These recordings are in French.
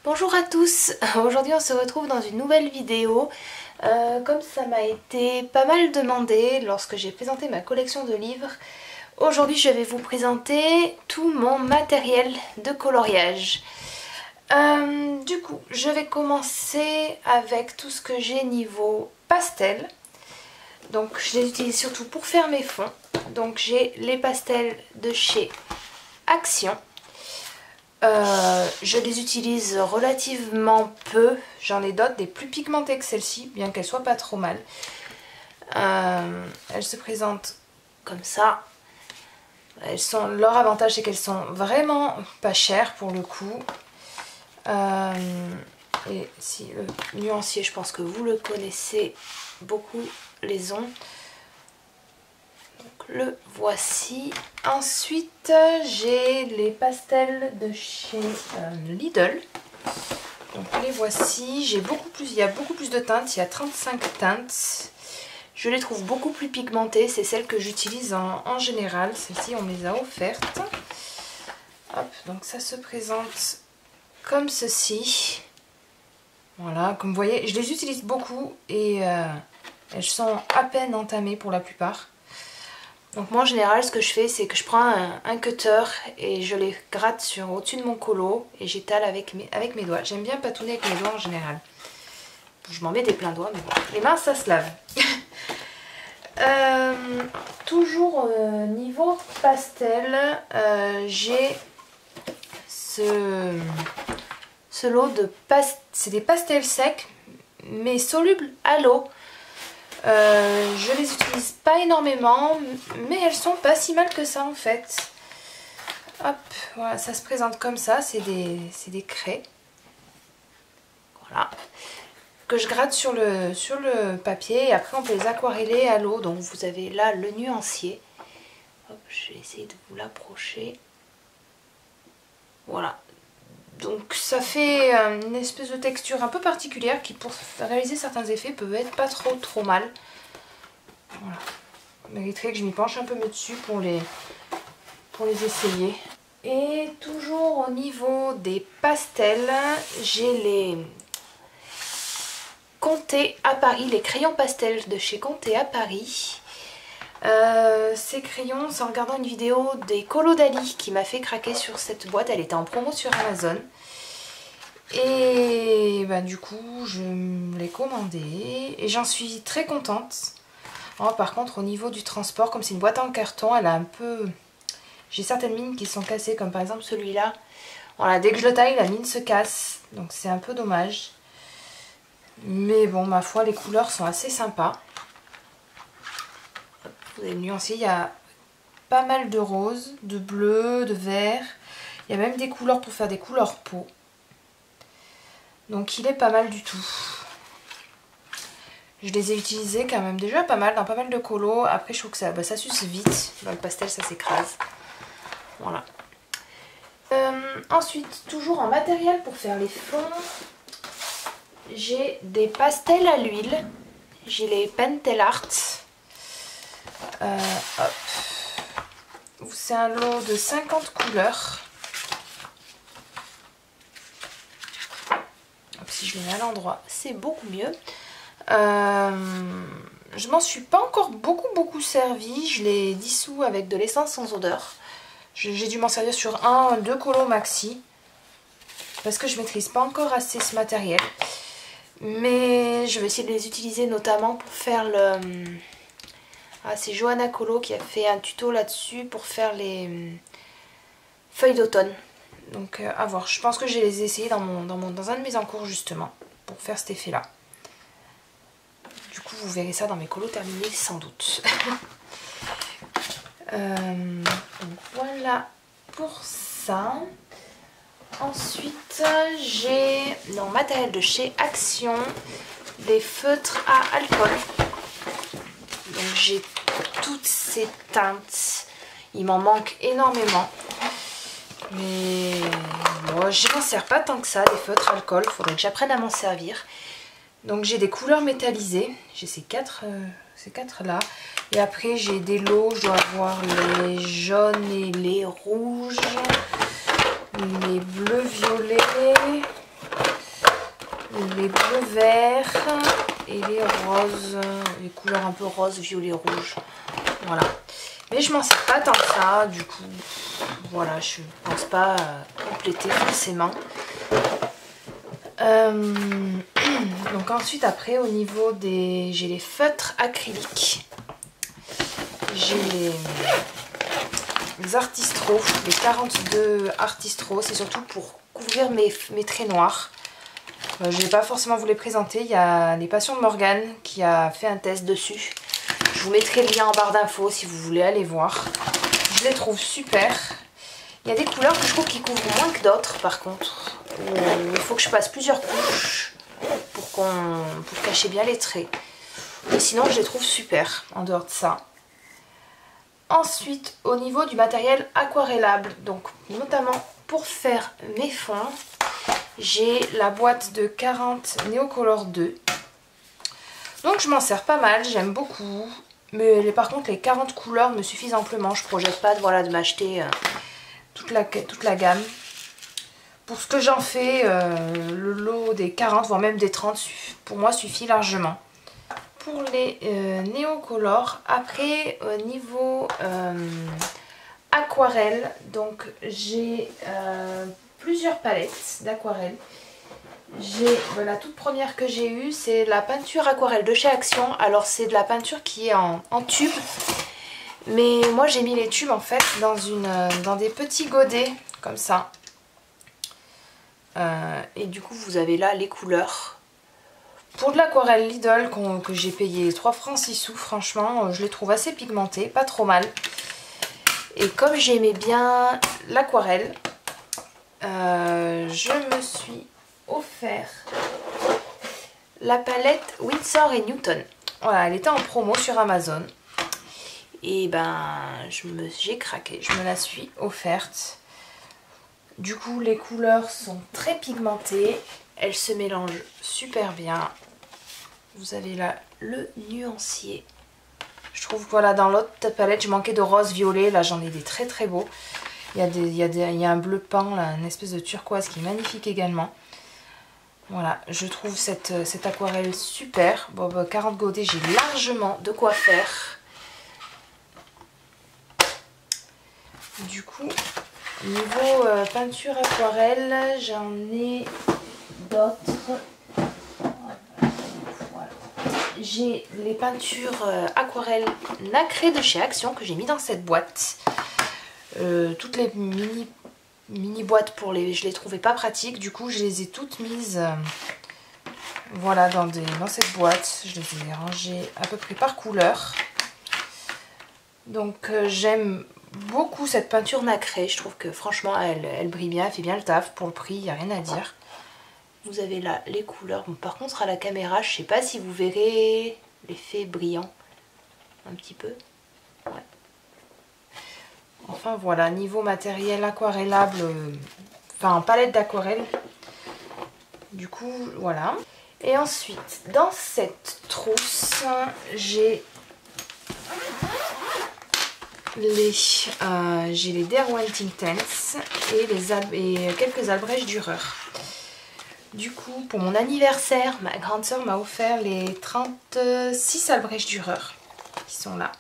Bonjour à tous, aujourd'hui on se retrouve dans une nouvelle vidéo. Comme ça m'a été pas mal demandé lorsque j'ai présenté ma collection de livres, aujourd'hui je vais vous présenter tout mon matériel de coloriage. Du coup, je vais commencer avec tout ce que j'ai niveau pastel. Donc je les utilise surtout pour faire mes fonds. Donc j'ai les pastels de chez Action. Je les utilise relativement peu, j'en ai d'autres des plus pigmentées que celle-ci, bien qu'elles soient pas trop mal. Elles se présentent comme ça. Leur avantage c'est qu'elles sont vraiment pas chères pour le coup. Et si le nuancier, je pense que vous le connaissez, beaucoup les ont. Le voici. Ensuite, j'ai les pastels de chez Lidl. Donc les voici. Il y a beaucoup plus de teintes. Il y a 35 teintes. Je les trouve beaucoup plus pigmentées. C'est celles que j'utilise en général. Celles-ci, on me les a offertes. Hop, donc ça se présente comme ceci. Voilà, comme vous voyez, je les utilise beaucoup et elles sont à peine entamées pour la plupart. Donc moi en général ce que je fais c'est que je prends un cutter et je les gratte au-dessus de mon colo et j'étale avec mes doigts. J'aime bien patouner avec mes doigts en général. Je m'en mets des pleins doigts mais bon, les mains ça se lave. Toujours niveau pastel, j'ai ce lot de pastels, c'est des pastels secs mais solubles à l'eau. Je les utilise pas énormément, mais elles sont pas si mal que ça en fait. Hop, voilà, ça se présente comme ça, c'est des craies. Voilà. Que je gratte sur le papier et après on peut les aquareller à l'eau. Donc vous avez là le nuancier. Hop, je vais essayer de vous l'approcher. Voilà. Donc ça fait une espèce de texture un peu particulière qui pour réaliser certains effets peut être pas trop mal. Voilà. Il mériterait que je m'y penche un peu mieux dessus pour les essayer. Et toujours au niveau des pastels, j'ai les Conté à Paris, les crayons pastels de chez Conté à Paris. Ces crayons, c'est en regardant une vidéo des Colo Dali qui m'a fait craquer sur cette boîte. Elle était en promo sur Amazon. Et bah, du coup, je me l'ai commandé et j'en suis très contente. Oh, par contre, au niveau du transport, comme c'est une boîte en carton, elle a un peu... J'ai certaines mines qui sont cassées, comme par exemple celui-là. Voilà, dès que je le taille, la mine se casse. Donc c'est un peu dommage. Mais bon, ma foi, les couleurs sont assez sympas. Vous avez le nuancier, il y a pas mal de rose, de bleu, de vert. Il y a même des couleurs pour faire des couleurs peau. Donc il est pas mal du tout. Je les ai utilisés quand même déjà pas mal, dans pas mal de colos. Après je trouve que ça s'use vite. Dans le pastel ça s'écrase. Voilà. Ensuite, toujours en matériel pour faire les fonds, j'ai des pastels à l'huile. J'ai les Pentel Art. C'est un lot de 50 couleurs. Hop, si je les mets à l'endroit, c'est beaucoup mieux. Je m'en suis pas encore beaucoup servi. Je les dissous avec de l'essence sans odeur. J'ai dû m'en servir sur 1-2 colos maxi. Parce que je maîtrise pas encore assez ce matériel. Mais je vais essayer de les utiliser notamment pour faire le... Ah, c'est Johanna Colo qui a fait un tuto là-dessus pour faire les feuilles d'automne. Donc à voir. Je pense que je vais les essayer dans un de mes encours justement pour faire cet effet là. Du coup vous verrez ça dans mes colos terminés sans doute. Donc voilà pour ça. Ensuite j'ai dans matériel de chez Action des feutres à alcool. Donc j'ai toutes ces teintes. Il m'en manque énormément. Mais moi je m'en sers pas tant que ça des feutres alcool. Faudrait que j'apprenne à m'en servir. Donc j'ai des couleurs métallisées. J'ai ces quatre là. Et après j'ai des lots. Je dois avoir les jaunes et les rouges. Les bleus violets. les bleus verts et les roses, les couleurs un peu rose, violet, rouge. Voilà. Mais je m'en sers pas tant que ça, du coup, voilà, je pense pas compléter forcément. Donc ensuite, après, au niveau des... J'ai les feutres acryliques. J'ai les Artistro, les 42 Artistro. C'est surtout pour couvrir mes traits noirs. Je ne vais pas forcément vous les présenter. Il y a les Passions de Morgane qui a fait un test dessus. Je vous mettrai le lien en barre d'infos si vous voulez aller voir. Je les trouve super. Il y a des couleurs que je trouve qui couvrent moins que d'autres par contre. Il faut que je passe plusieurs couches pour cacher bien les traits. Mais sinon je les trouve super en dehors de ça. Ensuite au niveau du matériel aquarellable, donc notamment pour faire mes fonds, j'ai la boîte de 40 Neocolor 2. Donc je m'en sers pas mal, j'aime beaucoup. Mais par contre les 40 couleurs me suffisent amplement. Je projette pas de m'acheter toute la gamme. Pour ce que j'en fais, le lot des 40 voire même des 30 pour moi suffit largement. Pour les Neocolor, après niveau aquarelle, donc j'ai plusieurs palettes d'aquarelle. La toute première que j'ai eue, c'est la peinture aquarelle de chez Action. Alors c'est de la peinture qui est en tube, mais moi j'ai mis les tubes en fait dans des petits godets comme ça. Et du coup vous avez là les couleurs. Pour de l'aquarelle Lidl que j'ai payé 3 francs 6 sous, franchement je les trouve assez pigmentées, pas trop mal. Et comme j'aimais bien l'aquarelle, je me suis offert la palette Winsor & Newton. Voilà, elle était en promo sur Amazon. Et ben, j'ai craqué, je me la suis offerte. Du coup, les couleurs sont très pigmentées. Elles se mélangent super bien. Vous avez là le nuancier. Je trouve que voilà, dans l'autre palette, je manquais de rose violet. Là, j'en ai des très très beaux. Il y a un bleu peint, là, une espèce de turquoise qui est magnifique également. Voilà, je trouve cette aquarelle super. Bon, 40 godets, j'ai largement de quoi faire. Du coup, niveau peinture aquarelle, j'en ai d'autres. Voilà. J'ai les peintures aquarelles nacrées de chez Action que j'ai mis dans cette boîte. Toutes les mini boîtes je les trouvais pas pratiques, du coup je les ai toutes mises voilà dans cette boîte. Je les ai rangées à peu près par couleur. Donc j'aime beaucoup cette peinture nacrée, je trouve que franchement elle brille bien, elle fait bien le taf. Pour le prix, il n'y a rien à dire. Vous avez là les couleurs. Bon, par contre à la caméra je sais pas si vous verrez l'effet brillant un petit peu. Ouais. Enfin voilà, niveau matériel aquarellable, enfin palette d'aquarelle. Du coup, voilà. Et ensuite, dans cette trousse, j'ai les Derwent Intense et quelques Albrecht Dürer. Du coup, pour mon anniversaire, ma grande soeur m'a offert les 36 Albrecht Dürer qui sont là,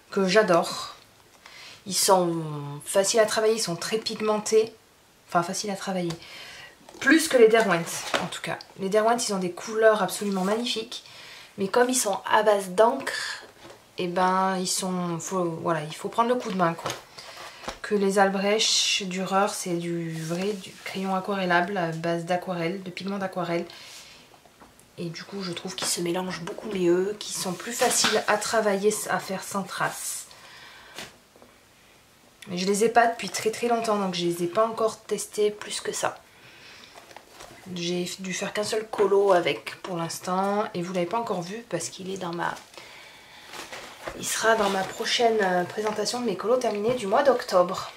que j'adore. Ils sont faciles à travailler, ils sont très pigmentés. Enfin, faciles à travailler. Plus que les Derwent, en tout cas. Les Derwent, ils ont des couleurs absolument magnifiques. Mais comme ils sont à base d'encre, et ben, voilà, il faut prendre le coup de main, quoi. Que les Albrecht Dürer, c'est du crayon aquarellable à base d'aquarelle, de pigment d'aquarelle. Et du coup, je trouve qu'ils se mélangent beaucoup mieux, qu'ils sont plus faciles à travailler, à faire sans trace. Mais je les ai pas depuis très très longtemps, donc je les ai pas encore testés plus que ça. J'ai dû faire qu'un seul colo avec pour l'instant, et vous l'avez pas encore vu parce qu'il est il sera dans ma prochaine présentation de mes colos terminés du mois d'octobre.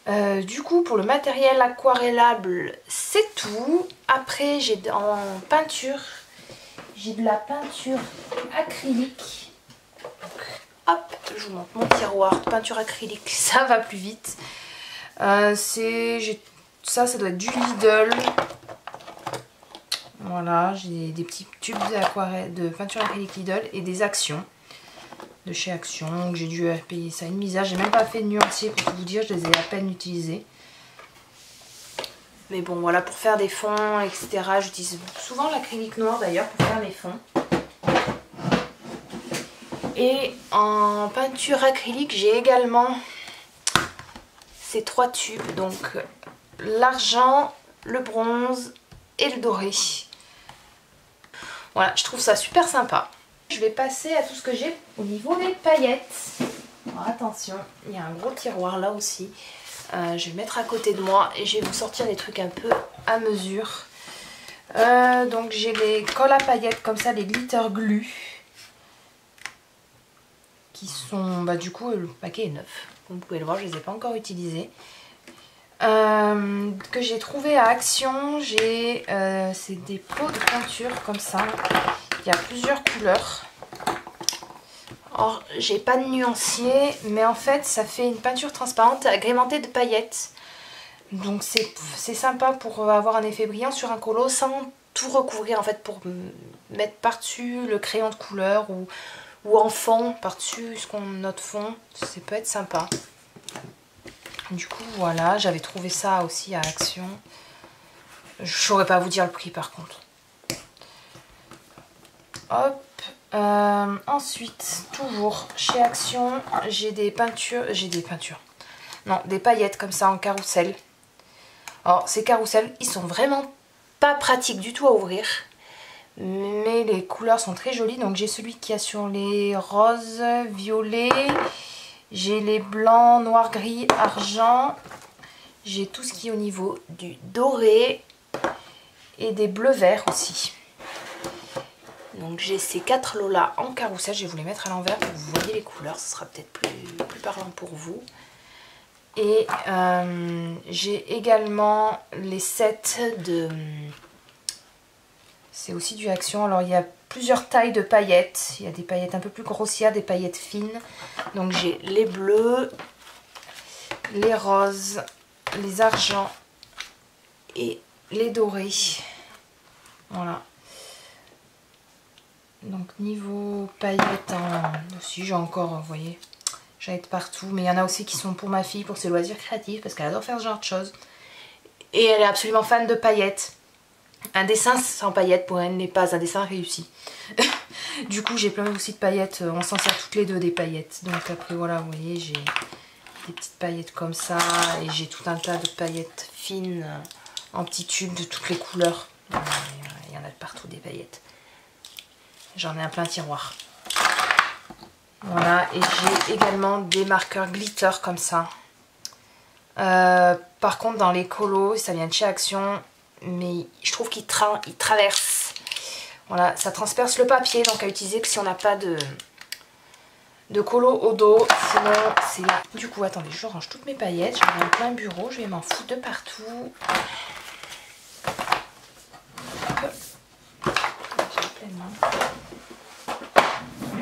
Du coup, pour le matériel aquarellable, c'est tout. Après, j'ai en peinture, j'ai de la peinture acrylique. Hop, je vous montre mon tiroir de peinture acrylique, ça va plus vite. Ça doit être du Lidl. Voilà, j'ai des petits tubes d'aquarelle, de peinture acrylique Lidl et des Actions. De chez Action, j'ai dû payer ça une misère. J'ai même pas fait de nuancier pour tout vous dire, je les ai à peine utilisés. Mais bon, voilà, pour faire des fonds, etc. J'utilise souvent l'acrylique noir d'ailleurs pour faire mes fonds. Et en peinture acrylique, j'ai également ces 3 tubes. Donc l'argent, le bronze et le doré. Voilà, je trouve ça super sympa. Je vais passer à tout ce que j'ai au niveau des paillettes. Alors attention, il y a un gros tiroir là aussi. Je vais le mettre à côté de moi et je vais vous sortir des trucs un peu à mesure. Donc j'ai les colles à paillettes comme ça, les glitter glue. Qui sont, bah du coup le paquet est neuf. Comme vous pouvez le voir, je ne les ai pas encore utilisés. Que j'ai trouvé à Action, c'est des pots de peinture comme ça. Il y a plusieurs couleurs. Or, j'ai pas de nuancier, mais en fait, ça fait une peinture transparente agrémentée de paillettes. Donc, c'est sympa pour avoir un effet brillant sur un colo sans tout recouvrir, en fait, pour mettre par-dessus le crayon de couleur ou en fond, par-dessus notre fond. Ça peut être sympa. Du coup, voilà, j'avais trouvé ça aussi à Action. Je ne saurais pas vous dire le prix, par contre. Hop. Ensuite, toujours chez Action, j'ai des paillettes comme ça en carrousel. Alors ces carousels, ils sont vraiment pas pratiques du tout à ouvrir, mais les couleurs sont très jolies. Donc j'ai celui qui a sur les roses, violets, j'ai les blancs, noirs, gris, argent, j'ai tout ce qui est au niveau du doré et des bleus verts aussi. Donc j'ai ces 4 lots là en carrousel, je vais vous les mettre à l'envers pour que vous voyez les couleurs, ce sera peut-être plus parlant pour vous. Et j'ai également les sets de... C'est aussi du Action, alors il y a plusieurs tailles de paillettes, il y a des paillettes un peu plus grossières, des paillettes fines. Donc j'ai les bleus, les roses, les argents et les dorés. Voilà. Donc niveau paillettes, aussi j'ai encore, vous voyez, j'en ai de partout. Mais il y en a aussi qui sont pour ma fille, pour ses loisirs créatifs, parce qu'elle adore faire ce genre de choses. Et elle est absolument fan de paillettes. Un dessin sans paillettes pour elle n'est pas un dessin réussi. Du coup j'ai plein aussi de paillettes, on s'en sert toutes les deux des paillettes. Donc après voilà, vous voyez, j'ai des petites paillettes comme ça. Et j'ai tout un tas de paillettes fines en petits tubes de toutes les couleurs. Il y en a de partout des paillettes. J'en ai un plein tiroir. Voilà, et j'ai également des marqueurs glitter comme ça. Par contre, dans les colos, ça vient de chez Action, mais je trouve qu'ils traversent. Voilà, ça transperce le papier, donc à utiliser que si on n'a pas de colo au dos. Sinon, c'est là. Du coup, attendez, je range toutes mes paillettes. J'en ai un plein bureau, je vais m'en foutre de partout.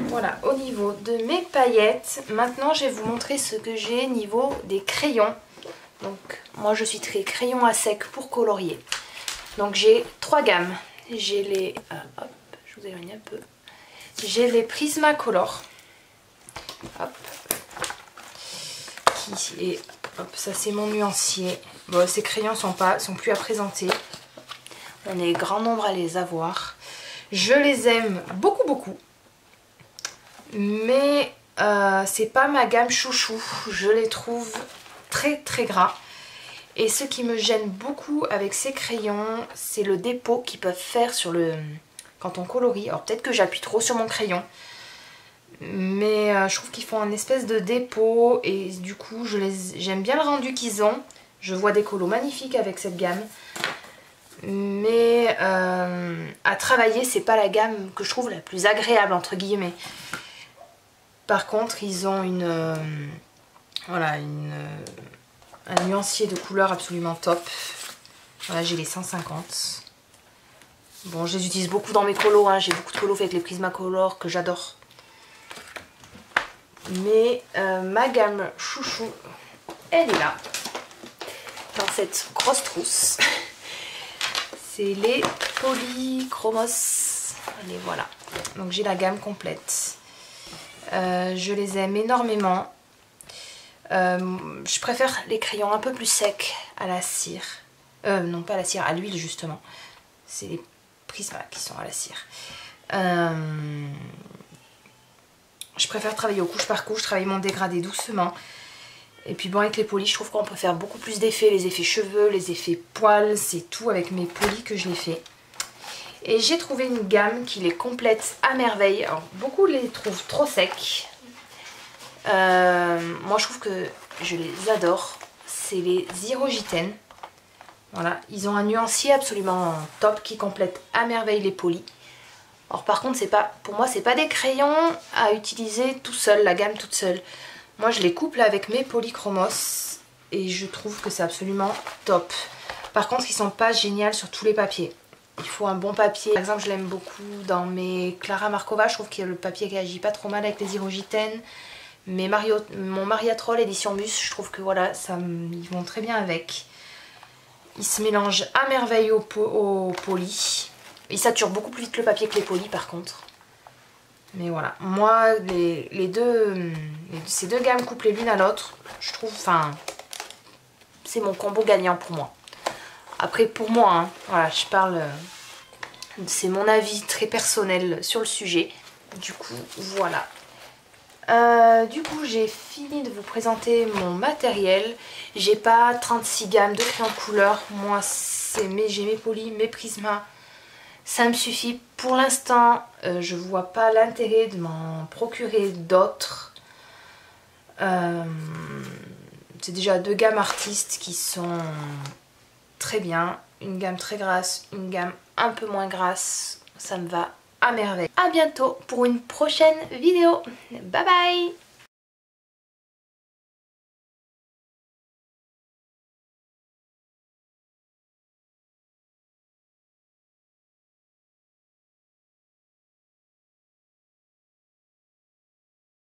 Voilà, au niveau de mes paillettes, maintenant je vais vous montrer ce que j'ai au niveau des crayons. Donc moi je suis très crayon à sec pour colorier. Donc j'ai 3 gammes. J'ai les... hop, je vous éloigne un peu. J'ai les Prismacolor. Hop. Qui est... Hop, ça c'est mon nuancier. Bon, ces crayons sont plus à présenter. On est grand nombre à les avoir. Je les aime beaucoup beaucoup. Mais c'est pas ma gamme chouchou. Je les trouve très très gras. Et ce qui me gêne beaucoup avec ces crayons, c'est le dépôt qu'ils peuvent faire sur quand on colorie. Alors peut-être que j'appuie trop sur mon crayon. Mais je trouve qu'ils font un espèce de dépôt. Et du coup j'aime bien le rendu qu'ils ont. Je vois des colos magnifiques avec cette gamme. Mais à travailler, c'est pas la gamme que je trouve la plus agréable entre guillemets. Par contre, ils ont un nuancier de couleur absolument top. Voilà, j'ai les 150. Bon, je les utilise beaucoup dans mes colos. Hein. J'ai beaucoup de colos avec les Prismacolor que j'adore. Mais ma gamme chouchou, elle est là. Dans cette grosse trousse. C'est les Polychromos. Les voilà. Donc j'ai la gamme complète. Je les aime énormément. Je préfère les crayons un peu plus secs à la cire. Non, pas à la cire, à l'huile justement. C'est les Prisma qui sont à la cire. Je préfère travailler au couche par couche, travailler mon dégradé doucement. Et puis bon, avec les polis, je trouve qu'on peut faire beaucoup plus d'effets. Les effets cheveux, les effets poils, c'est tout avec mes polis que je les fais. Et j'ai trouvé une gamme qui les complète à merveille. Alors, beaucoup les trouvent trop secs. Moi, je trouve que je les adore. C'est les Zirogiten. Voilà, ils ont un nuancier absolument top qui complète à merveille les polis. Alors par contre, pour moi, c'est pas des crayons à utiliser tout seul, la gamme toute seule. Moi, je les couple avec mes Polychromos et je trouve que c'est absolument top. Par contre, ils sont pas géniaux sur tous les papiers. Il faut un bon papier. Par exemple, je l'aime beaucoup dans mes Clara Markova. Je trouve que le papier réagit pas trop mal avec les Zirogiten. Mais mon Mariatrol édition Mus, je trouve que voilà, ils vont très bien avec. Ils se mélangent à merveille au poli. Ils saturent beaucoup plus vite le papier que les polis par contre. Mais voilà, moi ces deux gammes couplées l'une à l'autre, je trouve, enfin, c'est mon combo gagnant pour moi. Après pour moi, hein, voilà, je parle, c'est mon avis très personnel sur le sujet. Du coup, voilà. Du coup, j'ai fini de vous présenter mon matériel. J'ai pas 36 gammes de crayons de couleur. Moi, j'ai mes polis, mes Prisma. Ça me suffit. Pour l'instant, je vois pas l'intérêt de m'en procurer d'autres. C'est déjà deux gammes artistes qui sont très bien. Une gamme très grasse, une gamme un peu moins grasse. Ça me va à merveille. A bientôt pour une prochaine vidéo. Bye bye!